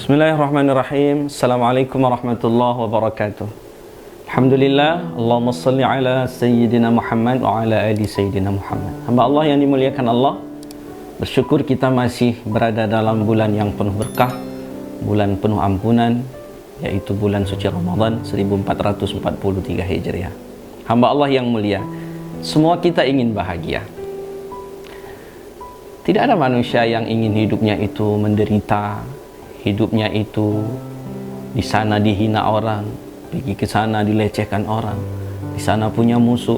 Bismillahirrahmanirrahim. Assalamualaikum warahmatullahi wabarakatuh. Alhamdulillah, Allahumma salli ala Sayyidina Muhammad wa ala ali Sayyidina Muhammad. Hamba Allah yang dimuliakan Allah, bersyukur kita masih berada dalam bulan yang penuh berkah, bulan penuh ampunan, yaitu bulan suci Ramadan 1443 Hijriah. Hamba Allah yang mulia, semua kita ingin bahagia. Tidak ada manusia yang ingin hidupnya itu menderita, hidupnya itu di sana dihina orang, pergi ke sana dilecehkan orang, di sana punya musuh,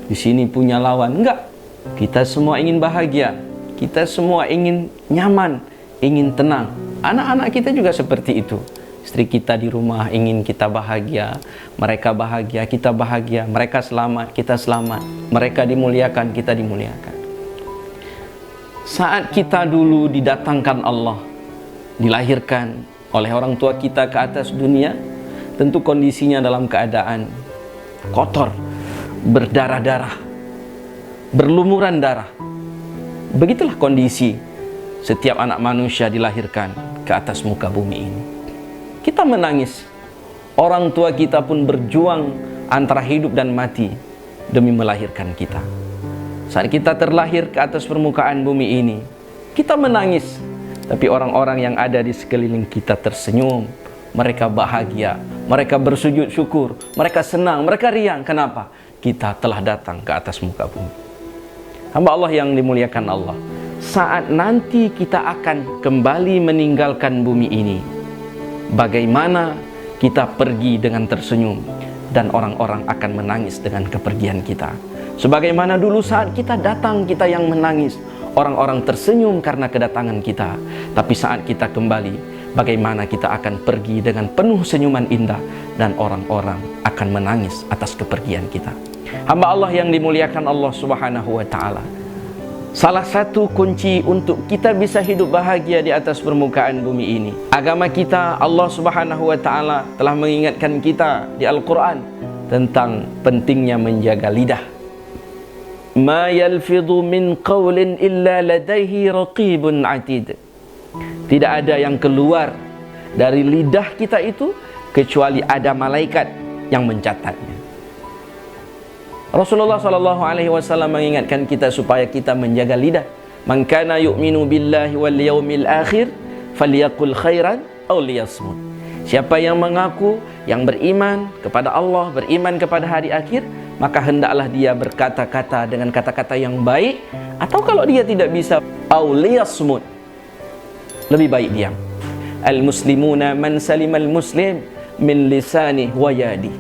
di sini punya lawan. Enggak, kita semua ingin bahagia, kita semua ingin nyaman, ingin tenang. Anak-anak kita juga seperti itu. Istri kita di rumah ingin kita bahagia, mereka bahagia, kita bahagia, mereka selamat, kita selamat, mereka dimuliakan, kita dimuliakan. Saat kita dulu didatangkan Allah, dilahirkan oleh orang tua kita ke atas dunia, tentu kondisinya dalam keadaan kotor, berdarah-darah, berlumuran darah. Begitulah kondisi setiap anak manusia dilahirkan ke atas muka bumi ini. Kita menangis, orang tua kita pun berjuang antara hidup dan mati demi melahirkan kita. Saat kita terlahir ke atas permukaan bumi ini, kita menangis, tapi orang-orang yang ada di sekeliling kita tersenyum, mereka bahagia, mereka bersujud syukur, mereka senang, mereka riang. Kenapa? Kita telah datang ke atas muka bumi. Hamba Allah yang dimuliakan Allah, saat nanti kita akan kembali meninggalkan bumi ini, bagaimana kita pergi dengan tersenyum dan orang-orang akan menangis dengan kepergian kita. Sebagaimana dulu saat kita datang, kita yang menangis, orang-orang tersenyum karena kedatangan kita. Tapi saat kita kembali, bagaimana kita akan pergi dengan penuh senyuman indah dan orang-orang akan menangis atas kepergian kita. Hamba Allah yang dimuliakan Allah Subhanahu wa ta'ala, salah satu kunci untuk kita bisa hidup bahagia di atas permukaan bumi ini, agama kita, Allah Subhanahu wa ta'ala telah mengingatkan kita di Al-Quran tentang pentingnya menjaga lidah. Ma yalfidhu min qawlin illa ladaihi raqibun atid. Tidak ada yang keluar dari lidah kita itu kecuali ada malaikat yang mencatatnya. Rasulullah SAW mengingatkan kita supaya kita menjaga lidah. Man kana yu'minu billahi wal yawmil akhir falyaqul khairan aw liyasmut. Siapa yang mengaku, yang beriman kepada Allah, beriman kepada hari akhir, maka hendaklah dia berkata-kata dengan kata-kata yang baik, atau kalau dia tidak bisa, aw liyasmut, lebih baik diam. Al-muslimuna man salimal muslim min lisanih wa yadi.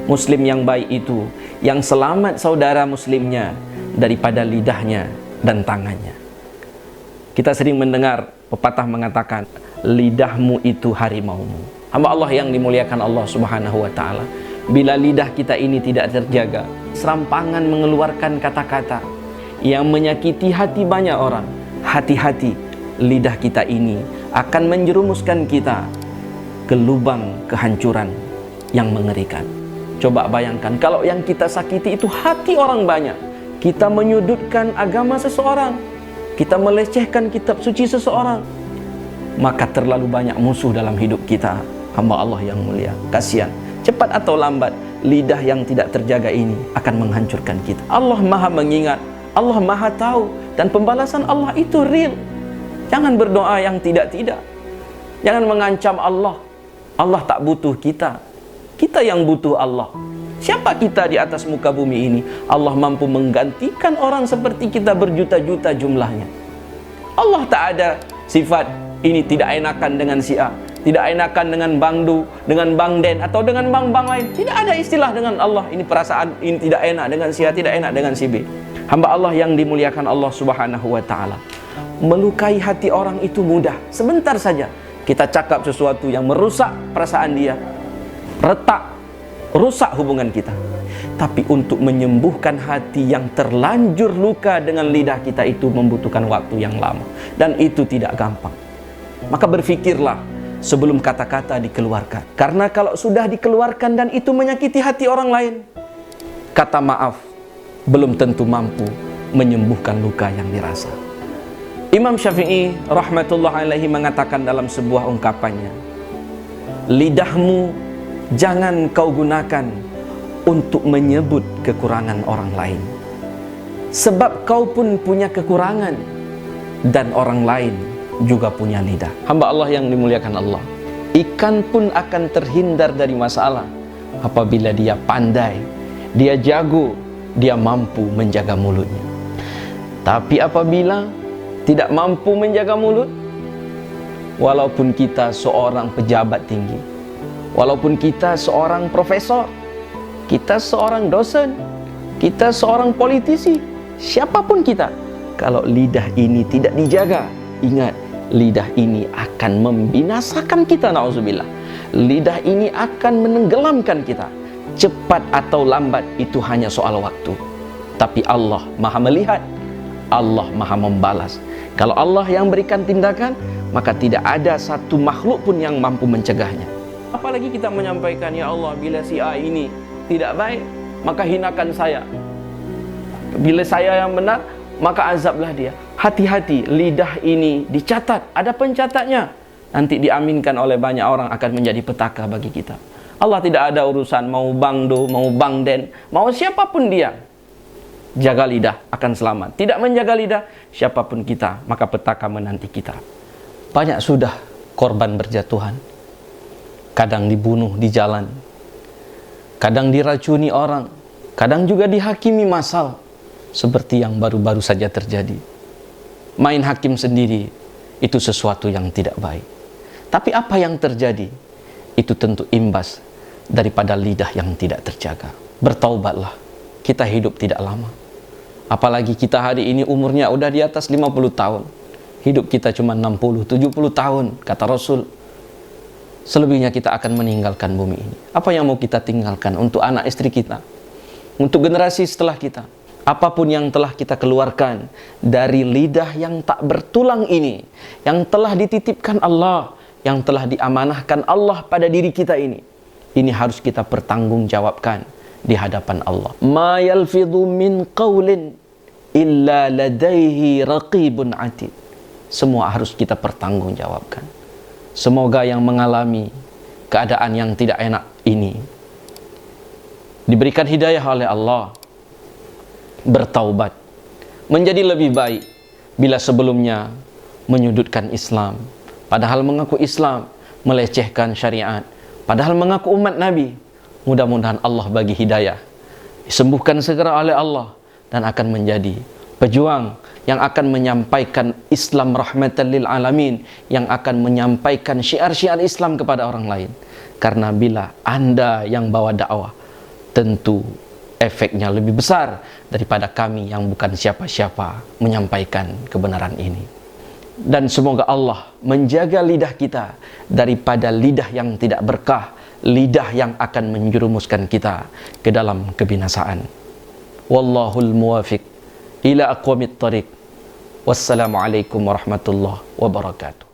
Muslim yang baik itu yang selamat saudara muslimnya daripada lidahnya dan tangannya. Kita sering mendengar pepatah mengatakan, lidahmu itu harimaumu. Hamba Allah yang dimuliakan Allah Subhanahu wa ta'ala, bila lidah kita ini tidak terjaga, serampangan mengeluarkan kata-kata yang menyakiti hati banyak orang. Hati-hati, lidah kita ini akan menjerumuskan kita ke lubang kehancuran yang mengerikan. Coba bayangkan kalau yang kita sakiti itu hati orang banyak. Kita menyudutkan agama seseorang, kita melecehkan kitab suci seseorang, maka terlalu banyak musuh dalam hidup kita. Hamba Allah yang mulia, kasihan, cepat atau lambat lidah yang tidak terjaga ini akan menghancurkan kita. Allah maha mengingat, Allah maha tahu, dan pembalasan Allah itu real. Jangan berdoa yang tidak-tidak, jangan mengancam Allah. Allah tak butuh kita, kita yang butuh Allah. Siapa kita di atas muka bumi ini? Allah mampu menggantikan orang seperti kita berjuta-juta jumlahnya. Allah tak ada sifat ini tidak enakan dengan si A, tidak enakan dengan Bang Du, dengan Bang Den, atau dengan bang-bang lain. Tidak ada istilah dengan Allah, ini perasaan ini tidak enak dengan si A, tidak enak dengan si B. Hamba Allah yang dimuliakan Allah Subhanahu wa ta'ala, melukai hati orang itu mudah. Sebentar saja kita cakap sesuatu yang merusak perasaan dia, retak, rusak hubungan kita. Tapi untuk menyembuhkan hati yang terlanjur luka dengan lidah kita itu membutuhkan waktu yang lama, dan itu tidak gampang. Maka berfikirlah sebelum kata-kata dikeluarkan. Karena kalau sudah dikeluarkan dan itu menyakiti hati orang lain, kata maaf belum tentu mampu menyembuhkan luka yang dirasa. Imam Syafi'i rahmatullah alaihi mengatakan dalam sebuah ungkapannya, lidahmu jangan kau gunakan untuk menyebut kekurangan orang lain, sebab kau pun punya kekurangan dan orang lain juga punya lidah. Hamba Allah yang dimuliakan Allah, ikan pun akan terhindar dari masalah apabila dia pandai, dia jago, dia mampu menjaga mulutnya. Tapi apabila tidak mampu menjaga mulut, walaupun kita seorang pejabat tinggi, walaupun kita seorang profesor, kita seorang dosen, kita seorang politisi, siapapun kita, kalau lidah ini tidak dijaga, ingat, lidah ini akan membinasakan kita, na'udzubillah. Lidah ini akan menenggelamkan kita. Cepat atau lambat itu hanya soal waktu. Tapi Allah Maha melihat, Allah Maha membalas. Kalau Allah yang berikan tindakan, maka tidak ada satu makhluk pun yang mampu mencegahnya. Apalagi kita menyampaikan, ya Allah, bila si A ini tidak baik, maka hinakan saya. Bila saya yang benar, maka azablah dia. Hati-hati, lidah ini dicatat, ada pencatatnya. Nanti diaminkan oleh banyak orang, akan menjadi petaka bagi kita. Allah tidak ada urusan mau Bang Do, mau Bang Den, mau siapapun dia. Jaga lidah akan selamat. Tidak menjaga lidah, siapapun kita, maka petaka menanti kita. Banyak sudah korban berjatuhan. Kadang dibunuh di jalan, kadang diracuni orang, kadang juga dihakimi massal, seperti yang baru-baru saja terjadi. Main hakim sendiri, itu sesuatu yang tidak baik. Tapi apa yang terjadi, itu tentu imbas daripada lidah yang tidak terjaga. Bertaubatlah, kita hidup tidak lama. Apalagi kita hari ini umurnya udah di atas 50 tahun. Hidup kita cuma 60, 70 tahun, kata Rasul. Selebihnya kita akan meninggalkan bumi ini. Apa yang mau kita tinggalkan untuk anak istri kita, untuk generasi setelah kita? Apapun yang telah kita keluarkan dari lidah yang tak bertulang ini, yang telah dititipkan Allah, yang telah diamanahkan Allah pada diri kita ini harus kita pertanggungjawabkan di hadapan Allah. Ma yalfidhu min qawlin illa ladaihi raqibun atid. Semua harus kita pertanggungjawabkan. Semoga yang mengalami keadaan yang tidak enak ini diberikan hidayah oleh Allah, bertaubat, menjadi lebih baik. Bila sebelumnya menyudutkan Islam, padahal mengaku Islam, melecehkan syariat, padahal mengaku umat Nabi, mudah-mudahan Allah bagi hidayah, disembuhkan segera oleh Allah, dan akan menjadi pejuang yang akan menyampaikan Islam rahmatan lil alamin, yang akan menyampaikan syiar-syiar Islam kepada orang lain. Karena bila Anda yang bawa dakwah, tentu efeknya lebih besar daripada kami yang bukan siapa-siapa menyampaikan kebenaran ini. Dan semoga Allah menjaga lidah kita daripada lidah yang tidak berkah, lidah yang akan menjerumuskan kita ke dalam kebinasaan. Wallahul muwafiq ila aqwamit thariq. Wassalamualaikum warahmatullahi wabarakatuh.